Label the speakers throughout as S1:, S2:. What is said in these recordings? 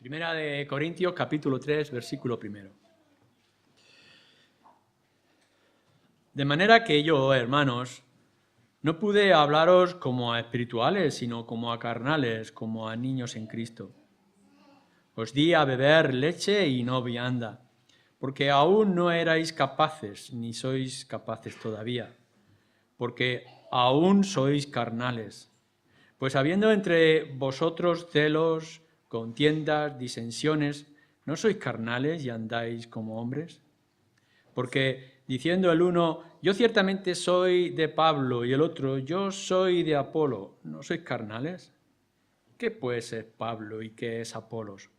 S1: Primera de Corintios, capítulo 3, versículo 1. De manera que yo, hermanos, no pude hablaros como a espirituales, sino como a carnales, como a niños en Cristo. Os di a beber leche y no vianda, porque aún no erais capaces, ni sois capaces todavía, porque aún sois carnales. Pues habiendo entre vosotros celos, contiendas, disensiones, ¿no sois carnales y andáis como hombres? Porque diciendo el uno, yo ciertamente soy de Pablo, y el otro, yo soy de Apolo, ¿no sois carnales? ¿Qué pues es Pablo y qué es Apolos?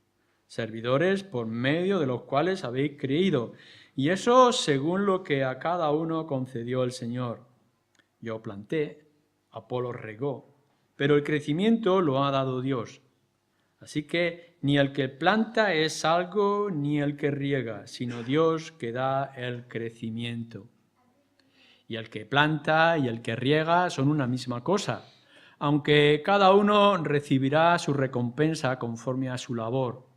S1: Servidores por medio de los cuales habéis creído, y eso según lo que a cada uno concedió el Señor. Yo planté, Apolos regó, pero el crecimiento lo ha dado Dios. Así que ni el que planta es algo, ni el que riega, sino Dios que da el crecimiento. Y el que planta y el que riega son una misma cosa, aunque cada uno recibirá su recompensa conforme a su labor.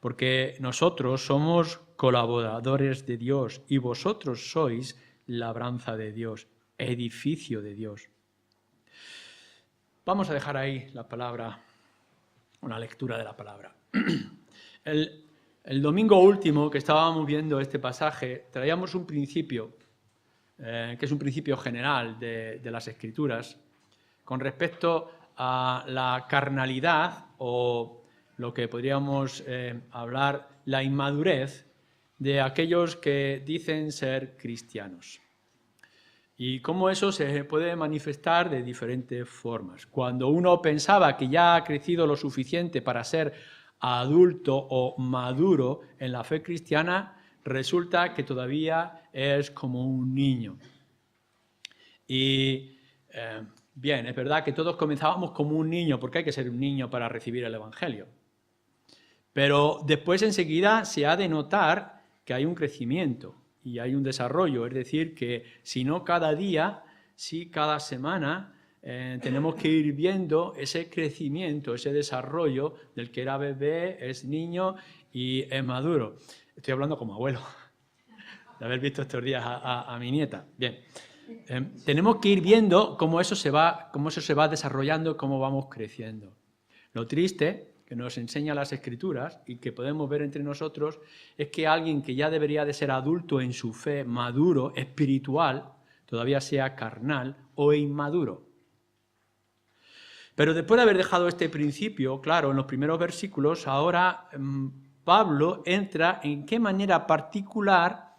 S1: Porque nosotros somos colaboradores de Dios y vosotros sois labranza de Dios, edificio de Dios. Vamos a dejar ahí la palabra, una lectura de la palabra. El domingo último que estábamos viendo este pasaje, traíamos un principio, que es un principio general de las Escrituras, con respecto a la carnalidad o lo que podríamos hablar, la inmadurez de aquellos que dicen ser cristianos. Y cómo eso se puede manifestar de diferentes formas. Cuando uno pensaba que ya ha crecido lo suficiente para ser adulto o maduro en la fe cristiana, resulta que todavía es como un niño. Y bien, es verdad que todos comenzábamos como un niño, porque hay que ser un niño para recibir el Evangelio. Pero después enseguida se ha de notar que hay un crecimiento y hay un desarrollo, es decir, que si no cada día, sí cada semana, tenemos que ir viendo ese crecimiento, ese desarrollo del que era bebé, es niño y es maduro. Estoy hablando como abuelo, de haber visto estos días a mi nieta. Bien, tenemos que ir viendo cómo eso se va desarrollando, cómo vamos creciendo. Lo triste que nos enseña las Escrituras y que podemos ver entre nosotros es que alguien que ya debería de ser adulto en su fe, maduro, espiritual, todavía sea carnal o inmaduro. Pero después de haber dejado este principio, claro, en los primeros versículos, ahora Pablo entra en qué manera particular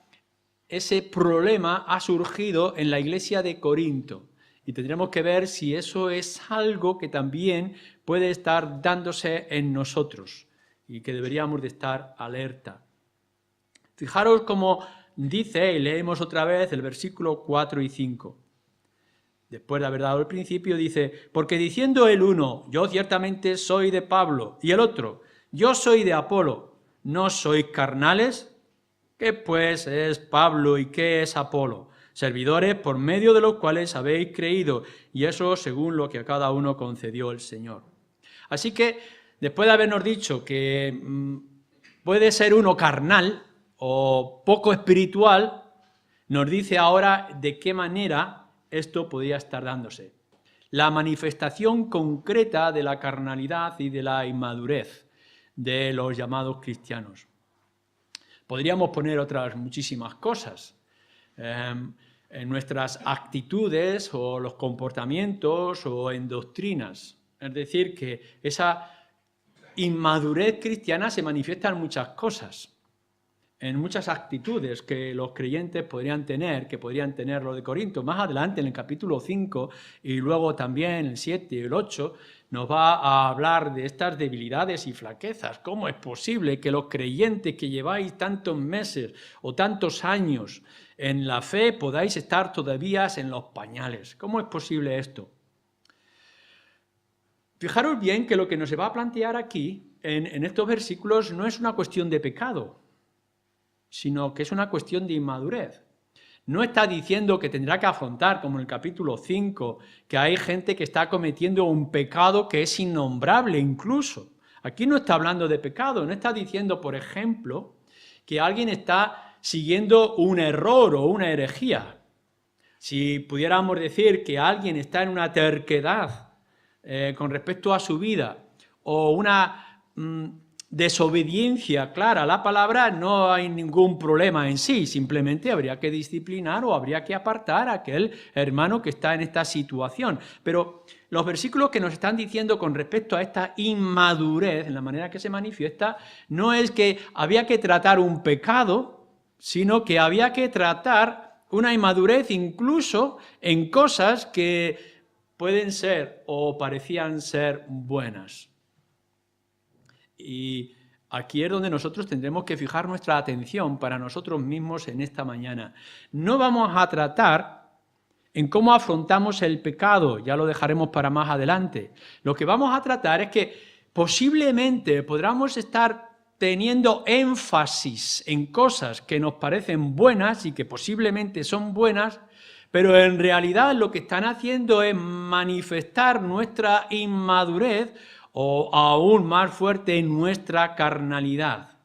S1: ese problema ha surgido en la iglesia de Corinto. Y tendremos que ver si eso es algo que también puede estar dándose en nosotros y que deberíamos de estar alerta. Fijaros cómo dice, y leemos otra vez el versículo 4 y 5. Después de haber dado el principio, dice, porque diciendo el uno, yo ciertamente soy de Pablo, y el otro, yo soy de Apolo, ¿no sois carnales? ¿Qué pues es Pablo y qué es Apolo? Servidores por medio de los cuales habéis creído, y eso según lo que a cada uno concedió el Señor. Así que, después de habernos dicho que puede ser uno carnal o poco espiritual, nos dice ahora de qué manera esto podía estar dándose. La manifestación concreta de la carnalidad y de la inmadurez de los llamados cristianos. Podríamos poner otras muchísimas cosas. En nuestras actitudes o los comportamientos o en doctrinas. Es decir, que esa inmadurez cristiana se manifiesta en muchas cosas, en muchas actitudes que los creyentes podrían tener, que podrían tener los de Corinto. Más adelante, en el capítulo 5 y luego también en el 7 y el 8, nos va a hablar de estas debilidades y flaquezas. ¿Cómo es posible que los creyentes que lleváis tantos meses o tantos años en la fe podáis estar todavía en los pañales? ¿Cómo es posible esto? Fijaros bien que lo que nos va a plantear aquí, en estos versículos, no es una cuestión de pecado, sino que es una cuestión de inmadurez. No está diciendo que tendrá que afrontar, como en el capítulo 5, que hay gente que está cometiendo un pecado que es innombrable incluso. Aquí no está hablando de pecado, no está diciendo, por ejemplo, que alguien está siguiendo un error o una herejía. Si pudiéramos decir que alguien está en una terquedad con respecto a su vida o una desobediencia clara a la palabra, no hay ningún problema en sí, simplemente habría que disciplinar o habría que apartar a aquel hermano que está en esta situación. Pero los versículos que nos están diciendo con respecto a esta inmadurez, en la manera que se manifiesta, no es que había que tratar un pecado, sino que había que tratar una inmadurez incluso en cosas que pueden ser o parecían ser buenas. Y aquí es donde nosotros tendremos que fijar nuestra atención para nosotros mismos en esta mañana. No vamos a tratar en cómo afrontamos el pecado, ya lo dejaremos para más adelante. Lo que vamos a tratar es que posiblemente podamos estar teniendo énfasis en cosas que nos parecen buenas y que posiblemente son buenas, pero en realidad lo que están haciendo es manifestar nuestra inmadurez o aún más fuerte nuestra carnalidad.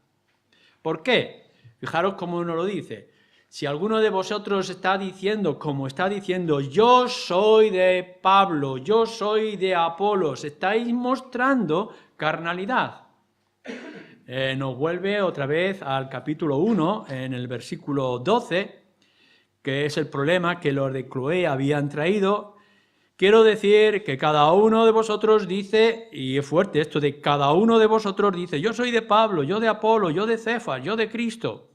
S1: ¿Por qué? Fijaros cómo nos lo dice. Si alguno de vosotros está diciendo, como está diciendo, yo soy de Pablo, yo soy de Apolos, estáis mostrando carnalidad. Nos vuelve otra vez al capítulo 1, en el versículo 12, que es el problema que los de Cloé habían traído. Quiero decir que cada uno de vosotros dice, y es fuerte esto de cada uno de vosotros dice, yo soy de Pablo, yo de Apolo, yo de Cefas, yo de Cristo.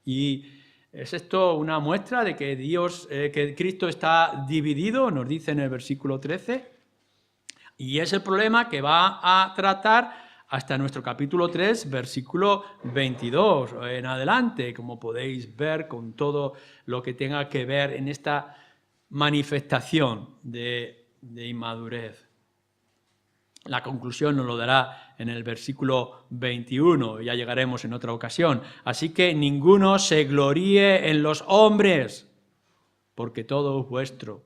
S1: Y es esto una muestra de que que Cristo está dividido, nos dice en el versículo 13, y es el problema que va a tratar hasta nuestro capítulo 3, versículo 22 en adelante, como podéis ver con todo lo que tenga que ver en esta manifestación de inmadurez. La conclusión nos lo dará en el versículo 21, ya llegaremos en otra ocasión. Así que ninguno se gloríe en los hombres, porque todo es vuestro.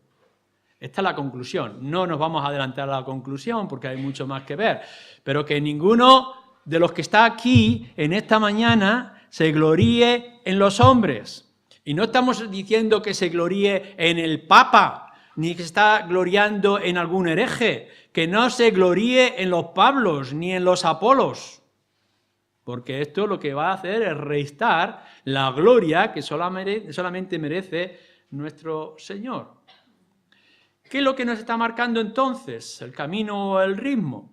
S1: Esta es la conclusión. No nos vamos a adelantar a la conclusión porque hay mucho más que ver, pero que ninguno de los que está aquí en esta mañana se gloríe en los hombres. Y no estamos diciendo que se gloríe en el Papa, ni que está gloriando en algún hereje, que no se gloríe en los Pablos ni en los Apolos, porque esto lo que va a hacer es restar la gloria que solamente merece nuestro Señor. ¿Qué es lo que nos está marcando entonces? ¿El camino o el ritmo?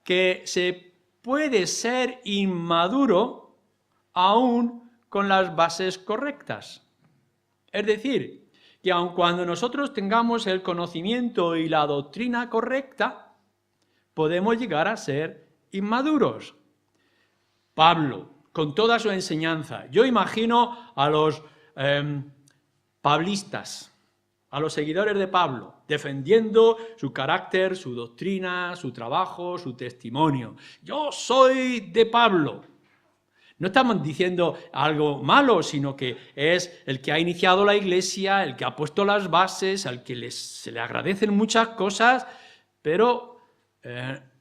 S1: Que se puede ser inmaduro aún con las bases correctas. Es decir, que aun cuando nosotros tengamos el conocimiento y la doctrina correcta, podemos llegar a ser inmaduros. Pablo, con toda su enseñanza, yo imagino a los pablistas, a los seguidores de Pablo, defendiendo su carácter, su doctrina, su trabajo, su testimonio. Yo soy de Pablo. No estamos diciendo algo malo, sino que es el que ha iniciado la iglesia, el que ha puesto las bases, al que se le agradecen muchas cosas, pero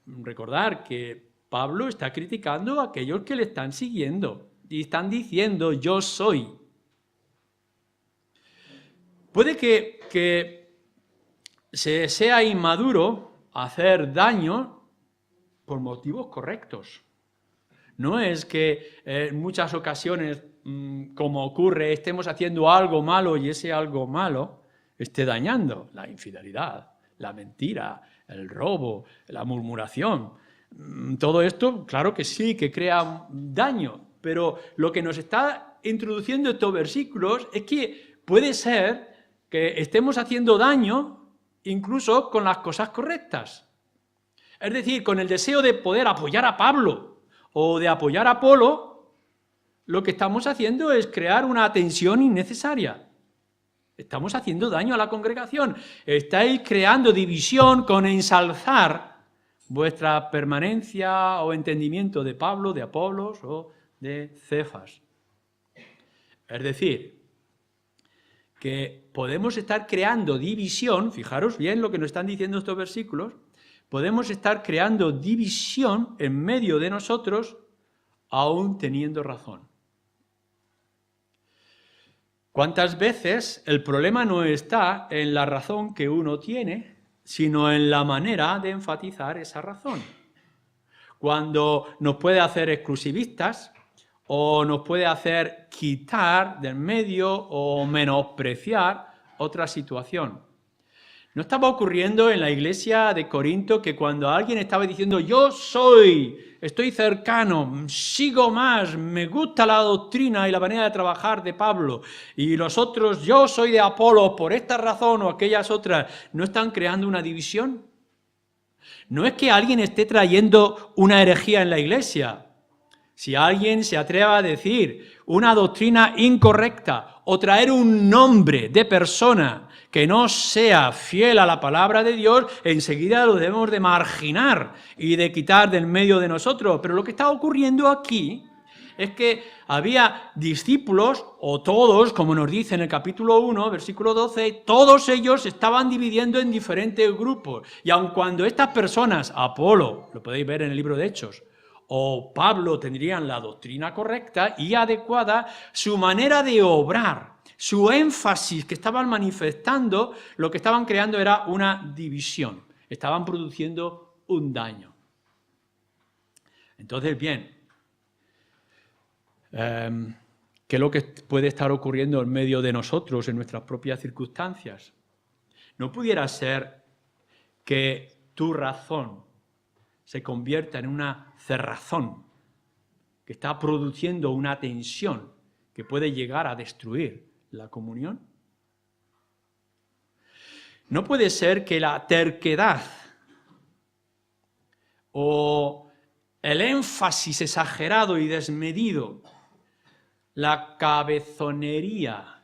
S1: recordar que Pablo está criticando a aquellos que le están siguiendo y están diciendo yo soy. Puede que se sea inmaduro hacer daño por motivos correctos. No es que en muchas ocasiones, como ocurre, estemos haciendo algo malo y ese algo malo esté dañando. La infidelidad, la mentira, el robo, la murmuración. Todo esto, claro que sí, que crea daño. Pero lo que nos está introduciendo estos versículos es que puede ser que estemos haciendo daño incluso con las cosas correctas. Es decir, con el deseo de poder apoyar a Pablo o de apoyar a Apolo, lo que estamos haciendo es crear una tensión innecesaria. Estamos haciendo daño a la congregación. Estáis creando división con ensalzar vuestra permanencia o entendimiento de Pablo, de Apolos o de Cefas. Es decir, que podemos estar creando división, fijaros bien lo que nos están diciendo estos versículos, podemos estar creando división en medio de nosotros, aún teniendo razón. ¿Cuántas veces el problema no está en la razón que uno tiene, sino en la manera de enfatizar esa razón? Cuando nos puede hacer exclusivistas o nos puede hacer quitar del medio o menospreciar otra situación. ¿No estaba ocurriendo en la iglesia de Corinto que cuando alguien estaba diciendo yo estoy cercano, sigo más, me gusta la doctrina y la manera de trabajar de Pablo, y los otros yo soy de Apolo por esta razón o aquellas otras, ¿no están creando una división? No es que alguien esté trayendo una herejía en la iglesia. Si alguien se atreve a decir una doctrina incorrecta o traer un nombre de persona que no sea fiel a la palabra de Dios, enseguida lo debemos de marginar y de quitar del medio de nosotros. Pero lo que está ocurriendo aquí es que había discípulos, o todos, como nos dice en el capítulo 1, versículo 12, todos ellos se estaban dividiendo en diferentes grupos. Y aun cuando estas personas, Apolo, lo podéis ver en el libro de Hechos, o Pablo tendrían la doctrina correcta y adecuada, su manera de obrar, su énfasis que estaban manifestando, lo que estaban creando era una división. Estaban produciendo un daño. Entonces, bien, ¿qué es lo que puede estar ocurriendo en medio de nosotros, en nuestras propias circunstancias? ¿No pudiera ser que tu razón se convierta en una cerrazón que está produciendo una tensión que puede llegar a destruir la comunión? No puede ser que la terquedad o el énfasis exagerado y desmedido, la cabezonería,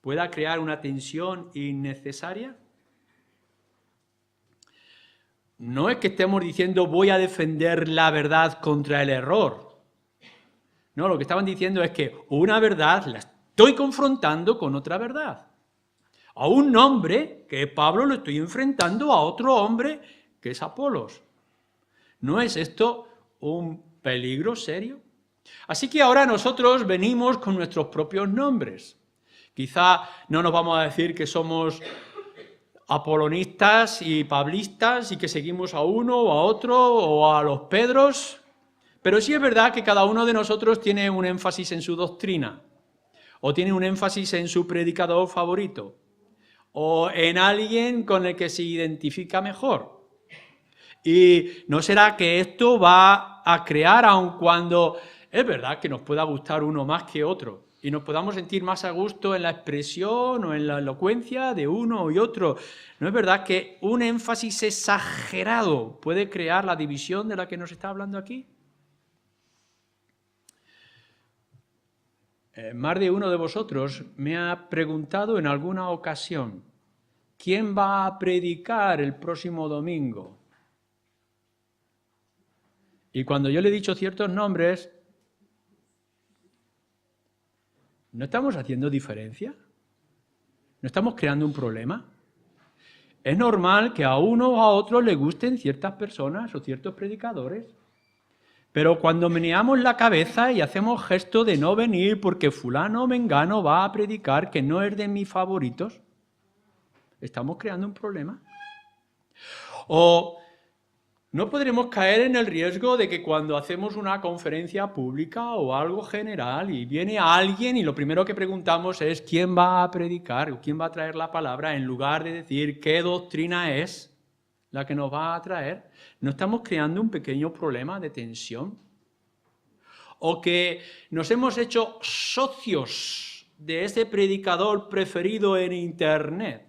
S1: pueda crear una tensión innecesaria. No es que estemos diciendo voy a defender la verdad contra el error. No, lo que estaban diciendo es que una verdad la estoy confrontando con otra verdad. A un hombre, que es Pablo, lo estoy enfrentando a otro hombre, que es Apolos. ¿No es esto un peligro serio? Así que ahora nosotros venimos con nuestros propios nombres. Quizá no nos vamos a decir que somos apolonistas y pablistas y que seguimos a uno o a otro o a los Pedros, pero sí es verdad que cada uno de nosotros tiene un énfasis en su doctrina, o tiene un énfasis en su predicador favorito, o en alguien con el que se identifica mejor. Y no será que esto va a crear, aun cuando es verdad que nos pueda gustar uno más que otro, y nos podamos sentir más a gusto en la expresión o en la elocuencia de uno y otro. ¿No es verdad que un énfasis exagerado puede crear la división de la que nos está hablando aquí? Más de uno de vosotros me ha preguntado en alguna ocasión, ¿quién va a predicar el próximo domingo? Y cuando yo le he dicho ciertos nombres, ¿no estamos haciendo diferencia? ¿No estamos creando un problema? Es normal que a uno o a otro le gusten ciertas personas o ciertos predicadores, pero cuando meneamos la cabeza y hacemos gesto de no venir porque fulano o mengano va a predicar que no es de mis favoritos, ¿estamos creando un problema? O no podremos caer en el riesgo de que cuando hacemos una conferencia pública o algo general y viene alguien y lo primero que preguntamos es quién va a predicar o quién va a traer la palabra, en lugar de decir qué doctrina es la que nos va a traer, ¿no estamos creando un pequeño problema de tensión? O que nos hemos hecho socios de ese predicador preferido en Internet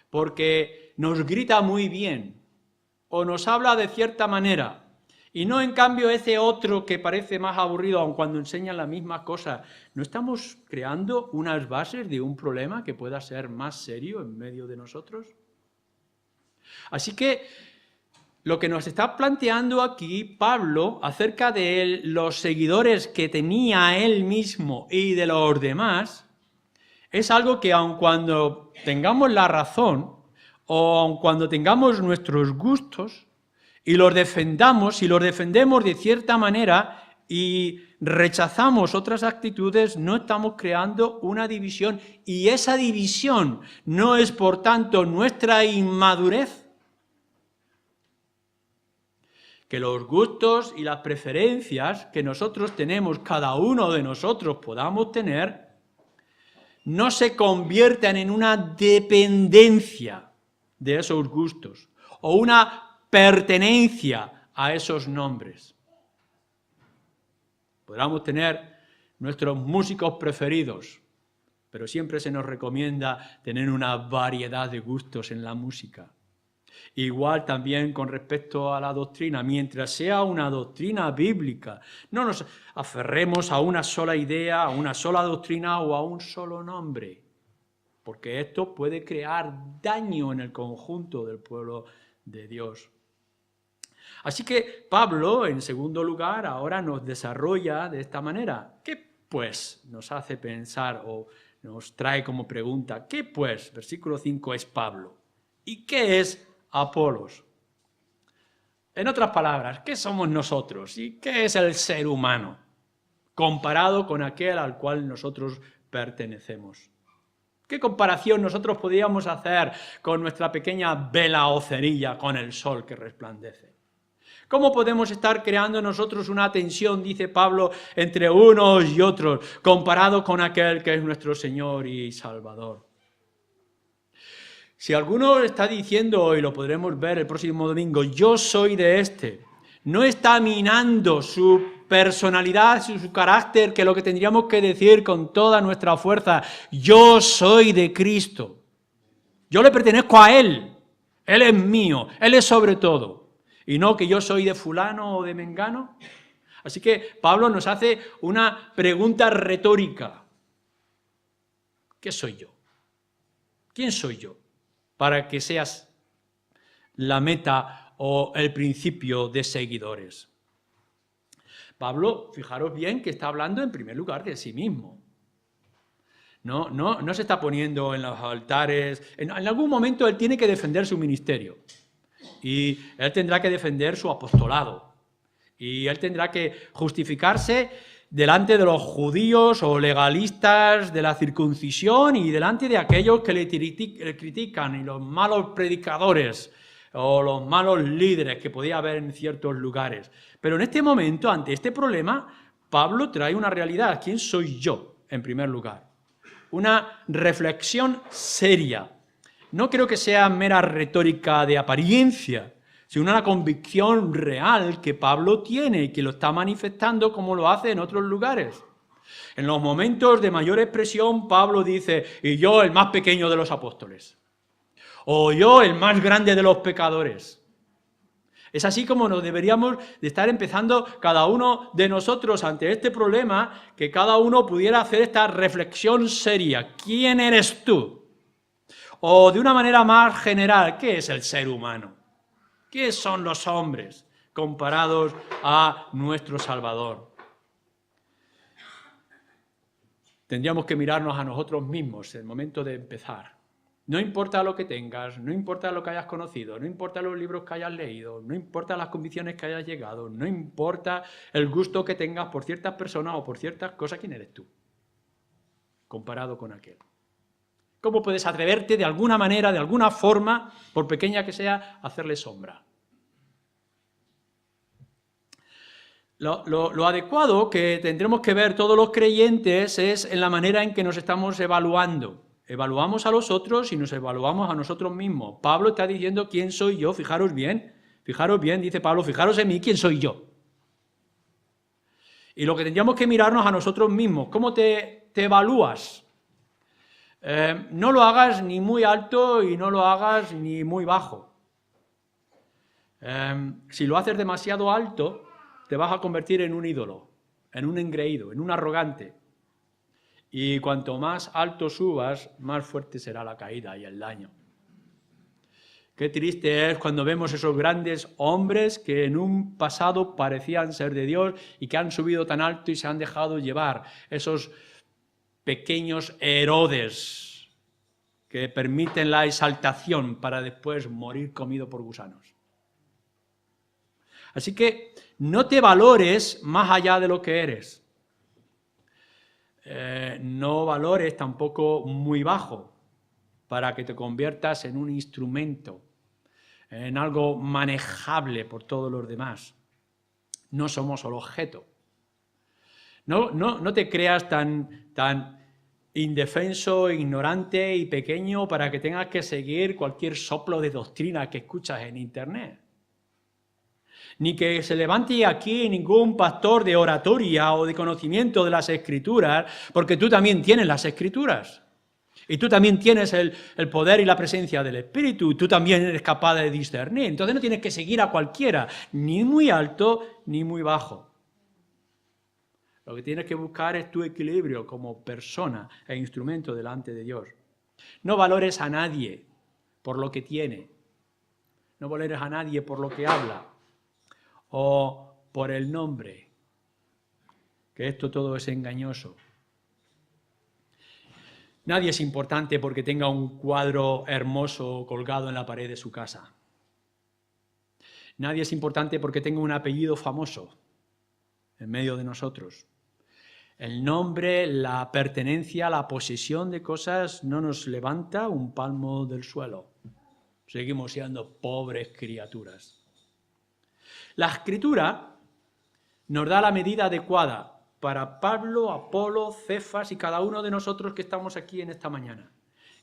S1: porque nos grita muy bien o nos habla de cierta manera, y no en cambio ese otro que parece más aburrido aun cuando enseña las mismas cosas. ¿No estamos creando unas bases de un problema que pueda ser más serio en medio de nosotros? Así que lo que nos está planteando aquí Pablo acerca de los seguidores que tenía él mismo y de los demás, es algo que aun cuando tengamos la razón, o aun cuando tengamos nuestros gustos y los defendamos, si los defendemos de cierta manera y rechazamos otras actitudes, no estamos creando una división, y esa división no es, por tanto, nuestra inmadurez. Que los gustos y las preferencias que nosotros tenemos, cada uno de nosotros podamos tener, no se conviertan en una dependencia de esos gustos o una pertenencia a esos nombres. Podríamos tener nuestros músicos preferidos, pero siempre se nos recomienda tener una variedad de gustos en la música. Igual también con respecto a la doctrina, mientras sea una doctrina bíblica, no nos aferremos a una sola idea, a una sola doctrina o a un solo nombre, porque esto puede crear daño en el conjunto del pueblo de Dios. Así que Pablo, en segundo lugar, ahora nos desarrolla de esta manera. ¿Qué pues nos hace pensar o nos trae como pregunta? ¿Qué pues, versículo 5, es Pablo? ¿Y qué es Apolos? En otras palabras, ¿qué somos nosotros? ¿Y qué es el ser humano comparado con aquel al cual nosotros pertenecemos? ¿Qué comparación nosotros podríamos hacer con nuestra pequeña vela o cerilla con el sol que resplandece? ¿Cómo podemos estar creando nosotros una tensión, dice Pablo, entre unos y otros, comparado con aquel que es nuestro Señor y Salvador? Si alguno está diciendo, y lo podremos ver el próximo domingo, yo soy de este, no está minando su personalidad, su carácter, que lo que tendríamos que decir con toda nuestra fuerza, yo soy de Cristo, yo le pertenezco a Él es mío, Él es sobre todo, y no que yo soy de fulano o de mengano. Así que Pablo nos hace una pregunta retórica. ¿Qué soy yo? ¿Quién soy yo? Para que seas la meta o el principio de seguidores. Pablo, fijaros bien que está hablando en primer lugar de sí mismo. No se está poniendo en los altares. En algún momento él tiene que defender su ministerio. Y él tendrá que defender su apostolado. Y él tendrá que justificarse delante de los judíos o legalistas de la circuncisión y delante de aquellos que le critican y los malos predicadores o los malos líderes que podía haber en ciertos lugares. Pero en este momento, ante este problema, Pablo trae una realidad. ¿Quién soy yo, en primer lugar? Una reflexión seria. No creo que sea mera retórica de apariencia, sino una convicción real que Pablo tiene y que lo está manifestando como lo hace en otros lugares. En los momentos de mayor expresión, Pablo dice, y yo el más pequeño de los apóstoles, o yo el más grande de los pecadores. Es así como nos deberíamos de estar empezando cada uno de nosotros ante este problema, que cada uno pudiera hacer esta reflexión seria. ¿Quién eres tú? O de una manera más general, ¿qué es el ser humano? ¿Qué son los hombres comparados a nuestro Salvador? Tendríamos que mirarnos a nosotros mismos en el momento de empezar. No importa lo que tengas, no importa lo que hayas conocido, no importa los libros que hayas leído, no importa las convicciones que hayas llegado, no importa el gusto que tengas por ciertas personas o por ciertas cosas, ¿quién eres tú? Comparado con aquel. ¿Cómo puedes atreverte de alguna manera, de alguna forma, por pequeña que sea, a hacerle sombra? Lo adecuado que tendremos que ver todos los creyentes es en la manera en que nos estamos evaluando. Evaluamos a los otros y nos evaluamos a nosotros mismos. Pablo está diciendo quién soy yo, fijaros bien, dice Pablo, fijaros en mí, quién soy yo. Y lo que tendríamos que mirarnos a nosotros mismos, ¿cómo te evalúas? No lo hagas ni muy alto y no lo hagas ni muy bajo. Si lo haces demasiado alto, te vas a convertir en un ídolo, en un engreído, en un arrogante. Y cuanto más alto subas, más fuerte será la caída y el daño. Qué triste es cuando vemos esos grandes hombres que en un pasado parecían ser de Dios y que han subido tan alto y se han dejado llevar, esos pequeños Herodes que permiten la exaltación para después morir comido por gusanos. Así que no te valores más allá de lo que eres. No valores tampoco muy bajo para que te conviertas en un instrumento, en algo manejable por todos los demás. No somos solo objeto. No te creas tan indefenso, ignorante y pequeño para que tengas que seguir cualquier soplo de doctrina que escuchas en Internet. Ni que se levante aquí ningún pastor de oratoria o de conocimiento de las Escrituras, porque tú también tienes las Escrituras. Y tú también tienes el poder y la presencia del Espíritu, tú también eres capaz de discernir. Entonces no tienes que seguir a cualquiera, ni muy alto ni muy bajo. Lo que tienes que buscar es tu equilibrio como persona e instrumento delante de Dios. No valores a nadie por lo que tiene, no valores a nadie por lo que habla o por el nombre, que esto todo es engañoso. Nadie es importante porque tenga un cuadro hermoso colgado en la pared de su casa. Nadie es importante porque tenga un apellido famoso en medio de nosotros. El nombre, la pertenencia, la posesión de cosas no nos levanta un palmo del suelo. Seguimos siendo pobres criaturas. La Escritura nos da la medida adecuada para Pablo, Apolo, Cefas y cada uno de nosotros que estamos aquí en esta mañana.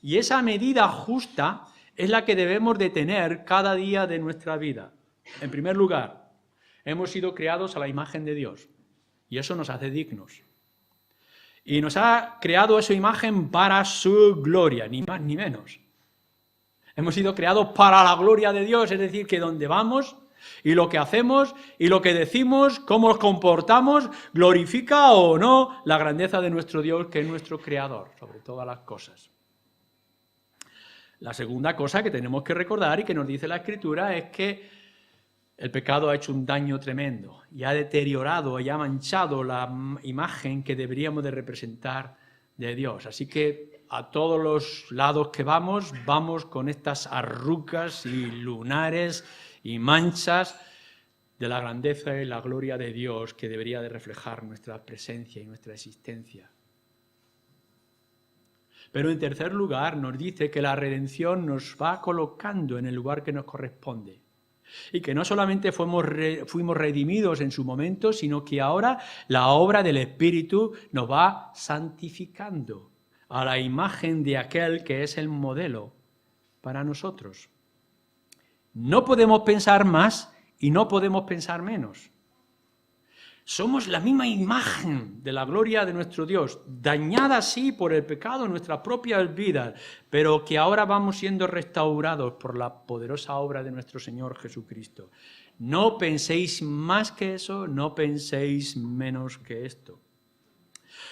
S1: Y esa medida justa es la que debemos de tener cada día de nuestra vida. En primer lugar, hemos sido creados a la imagen de Dios y eso nos hace dignos. Y nos ha creado esa imagen para su gloria, ni más ni menos. Hemos sido creados para la gloria de Dios, es decir, que donde vamos y lo que hacemos y lo que decimos, cómo nos comportamos, glorifica o no la grandeza de nuestro Dios, que es nuestro Creador, sobre todas las cosas. La segunda cosa que tenemos que recordar y que nos dice la Escritura es que el pecado ha hecho un daño tremendo y ha deteriorado y ha manchado la imagen que deberíamos de representar de Dios. Así que a todos los lados que vamos con estas arrugas y lunares y manchas de la grandeza y la gloria de Dios que debería de reflejar nuestra presencia y nuestra existencia. Pero en tercer lugar nos dice que la redención nos va colocando en el lugar que nos corresponde. Y que no solamente fuimos redimidos en su momento, sino que ahora la obra del Espíritu nos va santificando a la imagen de aquel que es el modelo para nosotros. No podemos pensar más y no podemos pensar menos. Somos la misma imagen de la gloria de nuestro Dios, dañada así por el pecado en nuestras propias vidas, pero que ahora vamos siendo restaurados por la poderosa obra de nuestro Señor Jesucristo. No penséis más que eso, no penséis menos que esto.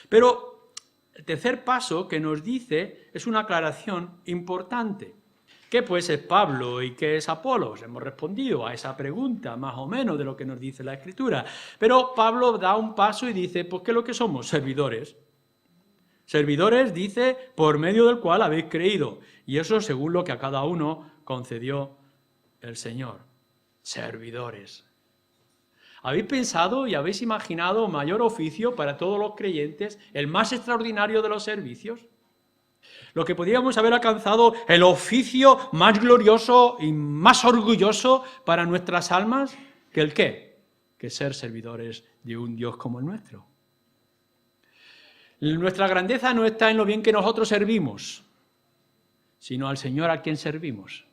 S1: Pero el tercer paso que nos dice es una aclaración importante. ¿Qué pues es Pablo y qué es Apolos? Hemos respondido a esa pregunta más o menos de lo que nos dice la Escritura. Pero Pablo da un paso y dice, pues ¿qué es lo que somos? Servidores. Servidores, dice, por medio del cual habéis creído. Y eso según lo que a cada uno concedió el Señor. Servidores. ¿Habéis pensado y habéis imaginado mayor oficio para todos los creyentes, el más extraordinario de los servicios? Lo que podríamos haber alcanzado, el oficio más glorioso y más orgulloso para nuestras almas, ¿que el qué? Que ser servidores de un Dios como el nuestro. Nuestra grandeza no está en lo bien que nosotros servimos, sino al Señor a quien servimos.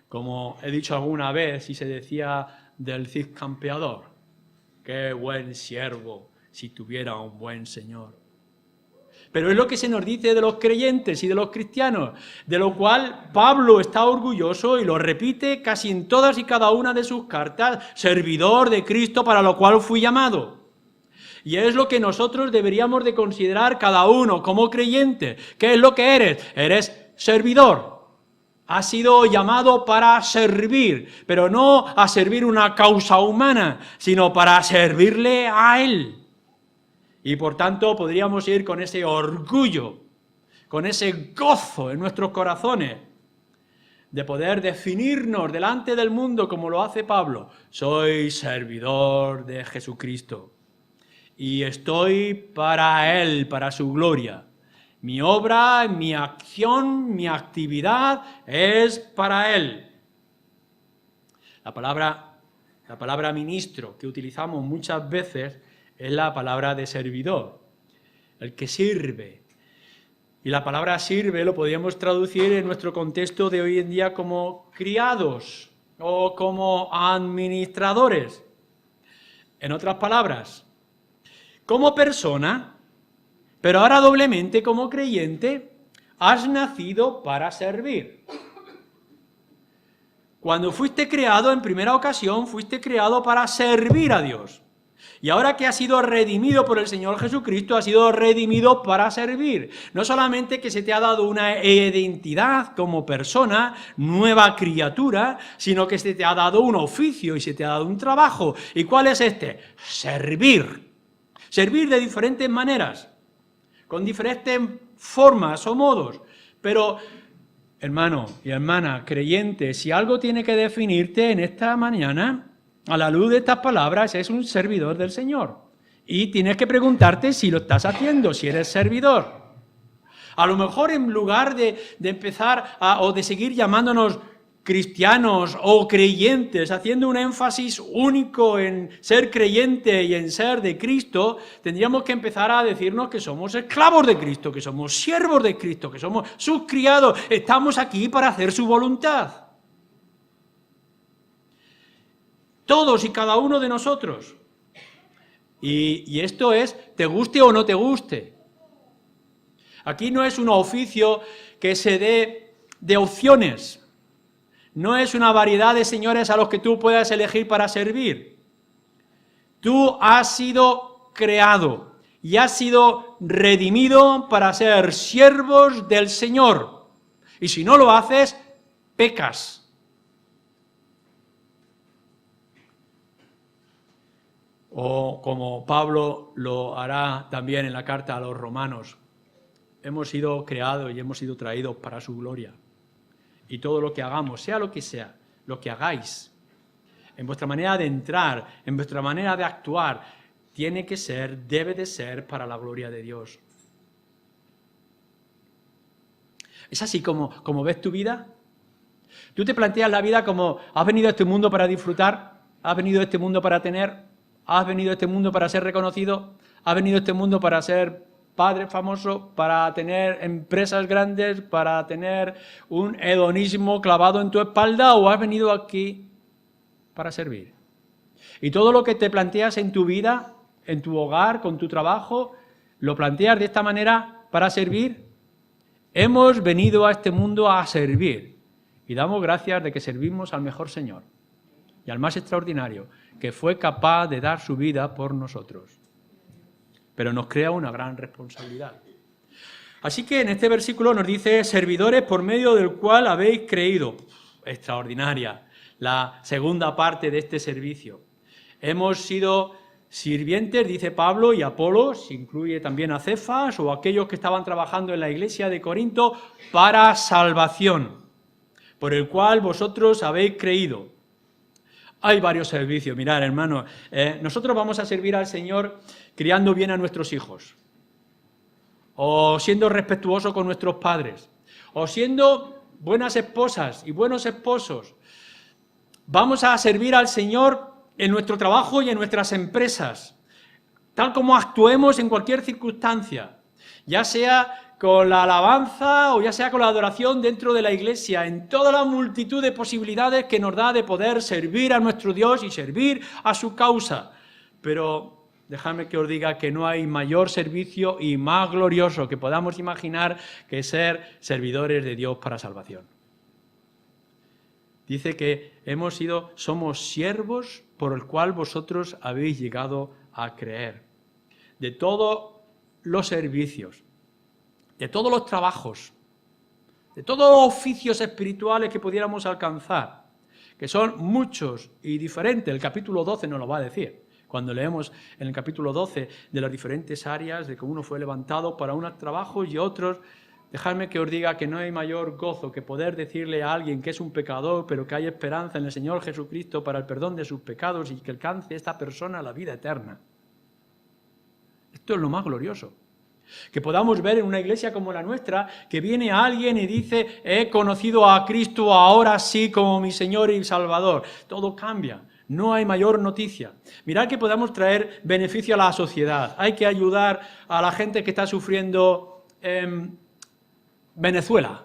S1: Como he dicho alguna vez y se decía del Cid Campeador, qué buen siervo si tuviera un buen Señor. Pero es lo que se nos dice de los creyentes y de los cristianos, de lo cual Pablo está orgulloso y lo repite casi en todas y cada una de sus cartas, servidor de Cristo para lo cual fui llamado. Y es lo que nosotros deberíamos de considerar cada uno como creyente. ¿Qué es lo que eres? Eres servidor. Has sido llamado para servir, pero no a servir una causa humana, sino para servirle a Él. Y por tanto podríamos ir con ese orgullo, con ese gozo en nuestros corazones, de poder definirnos delante del mundo como lo hace Pablo. Soy servidor de Jesucristo y estoy para Él, para su gloria. Mi obra, mi acción, mi actividad es para Él. La palabra ministro que utilizamos muchas veces es la palabra de servidor, el que sirve. Y la palabra sirve lo podríamos traducir en nuestro contexto de hoy en día como criados o como administradores. En otras palabras, como persona, pero ahora doblemente como creyente, has nacido para servir. Cuando fuiste creado en primera ocasión, fuiste creado para servir a Dios. Y ahora que has sido redimido por el Señor Jesucristo, has sido redimido para servir. No solamente que se te ha dado una identidad como persona, nueva criatura, sino que se te ha dado un oficio y se te ha dado un trabajo. ¿Y cuál es este? Servir. Servir de diferentes maneras, con diferentes formas o modos. Pero, hermano y hermana, creyente, si algo tiene que definirte en esta mañana, a la luz de estas palabras, es un servidor del Señor. Y tienes que preguntarte si lo estás haciendo, si eres servidor. A lo mejor en lugar de empezar o de seguir llamándonos cristianos o creyentes, haciendo un énfasis único en ser creyente y en ser de Cristo, tendríamos que empezar a decirnos que somos esclavos de Cristo, que somos siervos de Cristo, que somos sus criados, estamos aquí para hacer su voluntad. Todos y cada uno de nosotros. Y esto es, te guste o no te guste. Aquí no es un oficio que se dé de opciones. No es una variedad de señores a los que tú puedas elegir para servir. Tú has sido creado y has sido redimido para ser siervos del Señor. Y si no lo haces, pecas. O como Pablo lo hará también en la carta a los romanos, hemos sido creados y hemos sido traídos para su gloria. Y todo lo que hagamos, sea, lo que hagáis, en vuestra manera de entrar, en vuestra manera de actuar, tiene que ser, debe de ser para la gloria de Dios. ¿Es así como ves tu vida? ¿Tú te planteas la vida como has venido a este mundo para disfrutar? ¿Has venido a este mundo para tener? ¿Has venido a este mundo para ser reconocido? ¿Has venido a este mundo para ser padre famoso, para tener empresas grandes, para tener un hedonismo clavado en tu espalda? ¿O has venido aquí para servir? Y todo lo que te planteas en tu vida, en tu hogar, con tu trabajo, ¿lo planteas de esta manera para servir? Hemos venido a este mundo a servir. Y damos gracias de que servimos al mejor Señor y al más extraordinario, que fue capaz de dar su vida por nosotros. Pero nos crea una gran responsabilidad. Así que en este versículo nos dice, servidores por medio del cual habéis creído. Extraordinaria, la segunda parte de este servicio. Hemos sido sirvientes, dice Pablo, y Apolos, incluye también a Cefas o aquellos que estaban trabajando en la iglesia de Corinto, para salvación, por el cual vosotros habéis creído. Hay varios servicios. Mirad, hermanos, nosotros vamos a servir al Señor criando bien a nuestros hijos, o siendo respetuosos con nuestros padres, o siendo buenas esposas y buenos esposos. Vamos a servir al Señor en nuestro trabajo y en nuestras empresas, tal como actuemos en cualquier circunstancia, ya sea con la alabanza o ya sea con la adoración dentro de la iglesia, en toda la multitud de posibilidades que nos da de poder servir a nuestro Dios y servir a su causa. Pero dejadme que os diga que no hay mayor servicio y más glorioso que podamos imaginar que ser servidores de Dios para salvación. Dice que somos siervos por el cual vosotros habéis llegado a creer. De todos los servicios, de todos los trabajos, de todos los oficios espirituales que pudiéramos alcanzar, que son muchos y diferentes. El capítulo 12 nos lo va a decir, cuando leemos en el capítulo 12 de las diferentes áreas, de que uno fue levantado para unos trabajos y otros Dejadme que os diga que no hay mayor gozo que poder decirle a alguien que es un pecador, pero que hay esperanza en el Señor Jesucristo para el perdón de sus pecados y que alcance esta persona la vida eterna. Esto es lo más glorioso. Que podamos ver en una iglesia como la nuestra, que viene alguien y dice, he conocido a Cristo ahora sí como mi Señor y Salvador. Todo cambia. No hay mayor noticia. Mirad que podamos traer beneficio a la sociedad. Hay que ayudar a la gente que está sufriendo Venezuela,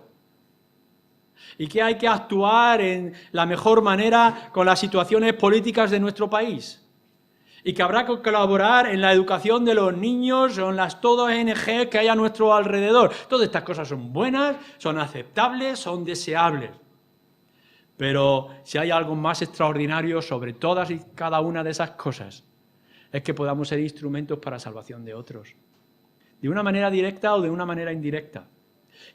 S1: y que hay que actuar en la mejor manera con las situaciones políticas de nuestro país, y que habrá que colaborar en la educación de los niños o en las todas ONG que hay a nuestro alrededor. Todas estas cosas son buenas, son aceptables, son deseables. Pero si hay algo más extraordinario sobre todas y cada una de esas cosas, es que podamos ser instrumentos para la salvación de otros, de una manera directa o de una manera indirecta.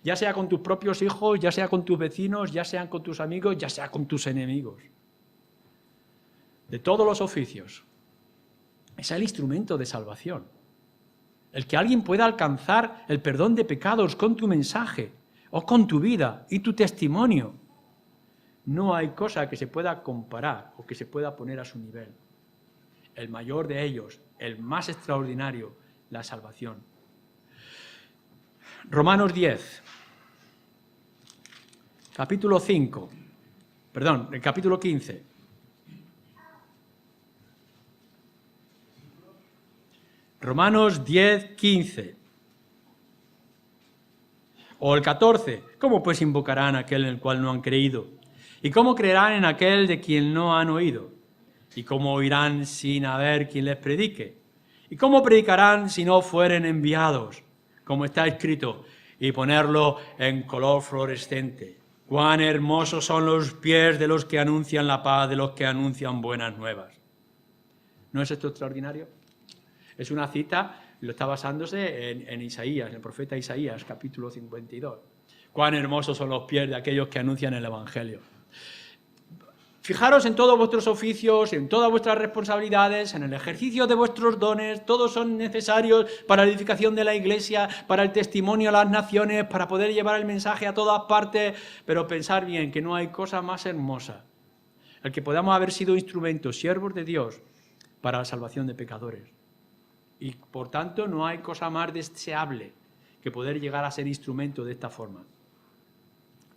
S1: Ya sea con tus propios hijos, ya sea con tus vecinos, ya sean con tus amigos, ya sea con tus enemigos. De todos los oficios. Es el instrumento de salvación. El que alguien pueda alcanzar el perdón de pecados con tu mensaje, o con tu vida y tu testimonio. No hay cosa que se pueda comparar o que se pueda poner a su nivel. El mayor de ellos, el más extraordinario, la salvación. Romanos 10, capítulo 5, perdón, el capítulo 15. Romanos 10, 15. O el 14. ¿Cómo pues invocarán a aquel en el cual no han creído? ¿Y cómo creerán en aquel de quien no han oído? ¿Y cómo oirán sin haber quien les predique? ¿Y cómo predicarán si no fueren enviados? Como está escrito, y ponerlo en color fluorescente. Cuán hermosos son los pies de los que anuncian la paz, de los que anuncian buenas nuevas. ¿No es esto extraordinario? Es una cita, lo está basándose en Isaías, en el profeta Isaías, capítulo 52. Cuán hermosos son los pies de aquellos que anuncian el Evangelio. Fijaros en todos vuestros oficios, en todas vuestras responsabilidades, en el ejercicio de vuestros dones. Todos son necesarios para la edificación de la iglesia, para el testimonio a las naciones, para poder llevar el mensaje a todas partes. Pero pensar bien que no hay cosa más hermosa. El que podamos haber sido instrumentos, siervos de Dios, para la salvación de pecadores. Y por tanto no hay cosa más deseable que poder llegar a ser instrumento de esta forma.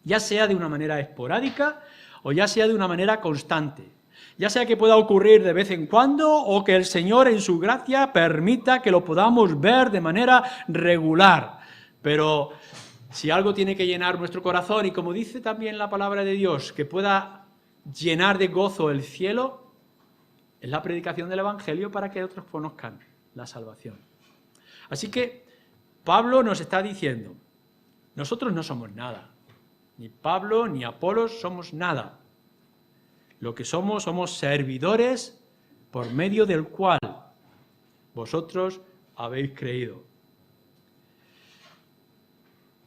S1: Ya sea de una manera esporádica o ya sea de una manera constante. Ya sea que pueda ocurrir de vez en cuando o que el Señor en su gracia permita que lo podamos ver de manera regular. Pero si algo tiene que llenar nuestro corazón, y como dice también la palabra de Dios, que pueda llenar de gozo el cielo, es la predicación del Evangelio para que otros conozcan la salvación. Así que Pablo nos está diciendo, nosotros no somos nada. Ni Pablo ni Apolos somos nada. Lo que somos servidores por medio del cual vosotros habéis creído.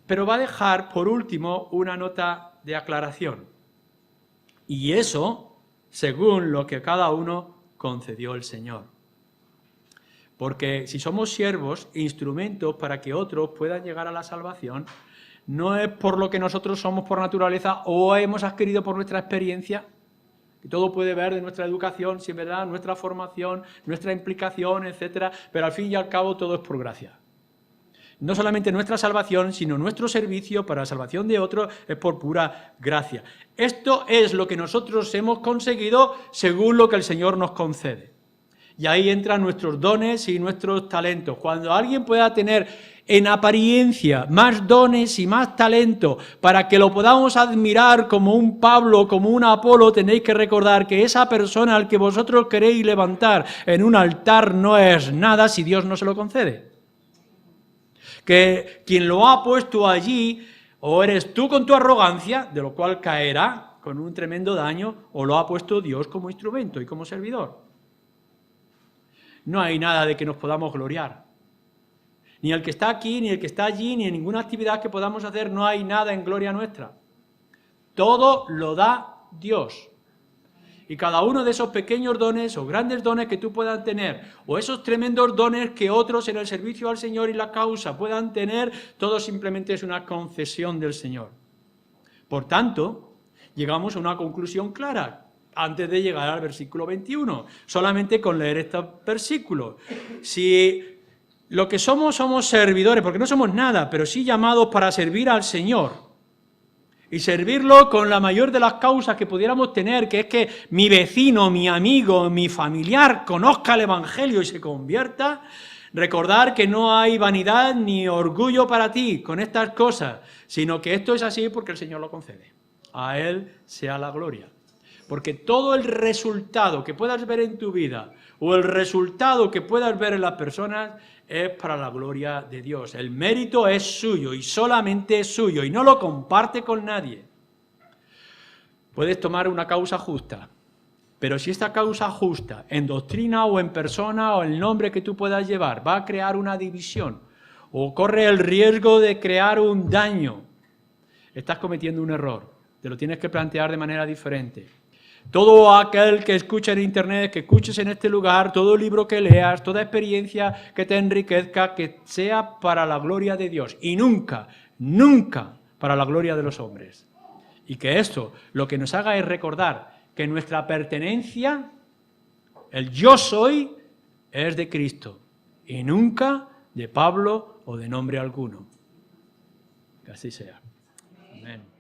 S1: Pero va a dejar, por último, una nota de aclaración. Y eso, según lo que cada uno concedió el Señor. Porque si somos siervos, instrumentos para que otros puedan llegar a la salvación, no es por lo que nosotros somos por naturaleza o hemos adquirido por nuestra experiencia, que todo puede ver de nuestra educación, si es verdad, nuestra formación, nuestra implicación, etcétera, pero al fin y al cabo todo es por gracia. No solamente nuestra salvación, sino nuestro servicio para la salvación de otros es por pura gracia. Esto es lo que nosotros hemos conseguido según lo que el Señor nos concede. Y ahí entran nuestros dones y nuestros talentos. Cuando alguien pueda tener en apariencia más dones y más talento para que lo podamos admirar como un Pablo, como un Apolo, tenéis que recordar que esa persona al que vosotros queréis levantar en un altar no es nada si Dios no se lo concede. Que quien lo ha puesto allí, o eres tú con tu arrogancia, de lo cual caerá con un tremendo daño, o lo ha puesto Dios como instrumento y como servidor. No hay nada de que nos podamos gloriar. Ni el que está aquí, ni el que está allí, ni en ninguna actividad que podamos hacer, no hay nada en gloria nuestra. Todo lo da Dios. Y cada uno de esos pequeños dones o grandes dones que tú puedas tener, o esos tremendos dones que otros en el servicio al Señor y la causa puedan tener, todo simplemente es una concesión del Señor. Por tanto, llegamos a una conclusión clara antes de llegar al versículo 21, solamente con leer estos versículos. Si lo que somos servidores, porque no somos nada, pero sí llamados para servir al Señor, y servirlo con la mayor de las causas que pudiéramos tener, que es que mi vecino, mi amigo, mi familiar conozca el Evangelio y se convierta. Recordar que no hay vanidad ni orgullo para ti con estas cosas, sino que esto es así porque el Señor lo concede. A Él sea la gloria. Porque todo el resultado que puedas ver en tu vida o el resultado que puedas ver en las personas es para la gloria de Dios. El mérito es suyo y solamente es suyo y no lo comparte con nadie. Puedes tomar una causa justa, pero si esta causa justa, en doctrina o en persona o el nombre que tú puedas llevar, va a crear una división o corre el riesgo de crear un daño, estás cometiendo un error. Te lo tienes que plantear de manera diferente. Todo aquel que escuche en internet, que escuches en este lugar, todo libro que leas, toda experiencia que te enriquezca, que sea para la gloria de Dios y nunca, nunca para la gloria de los hombres. Y que esto lo que nos haga es recordar que nuestra pertenencia, el yo soy, es de Cristo y nunca de Pablo o de nombre alguno. Que así sea. Amén.